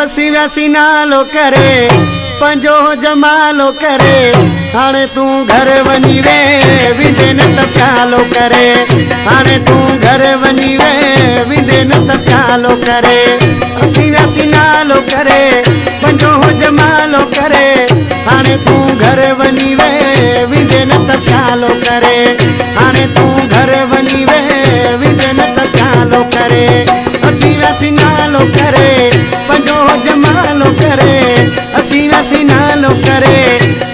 असी वैसी नालो करे पंजो जमालो करे हाणे तू घर वनी वे विदे न तकालो करे हाणे तू घर वनी वे विदे न तकालो करे असी वैसी नालो करे पंजो जमालो करे हाणे तू घर वनी वे विदे न तकालो करे हाणे तू घर वनी वे विदे न तकालो करे असी वैसी नालो करे पंजो जमालो करे असी वैसी नालो करे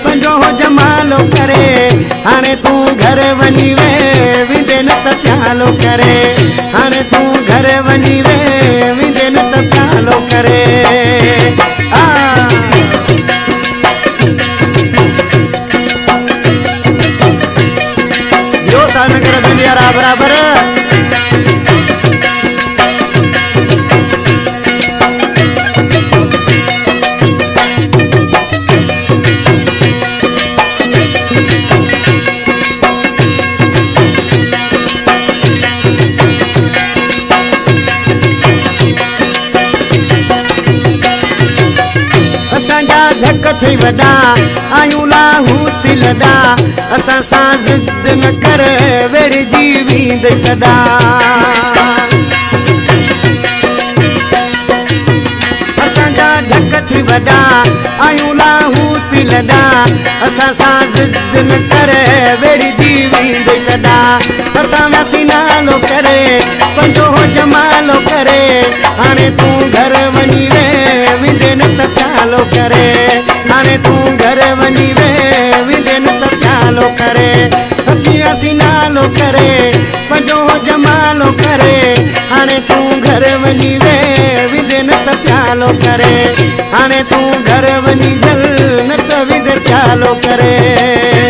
पंजो जमालो करे हाणे तू घर वनी वे विदे न तकालो करे हाणे तू घर वनी वे विदे न तकालो करे यो सानगर दुनिया बराबर धक थी वॾा आयूं लाहूत लॾा असां सां ज़िद न कर वेड़जी वींद कॾा असांजा धक थी वॾा आयूं लाहूत लॾा असां सां ज़िद न कर वेड़जी वींद कॾा असां वैसी नालो करे पंजो जमालो करे हाणे तू घर वनी वे विदे न तकालो करे हाणे तू घर वनी वे विदे न तकालो करे असी वैसी नालो करे पंजो जमालो करे हाणे तू घर वनी वे विदे न तकालो करे हाणे तू घर वनी जल न त विदे चालो करे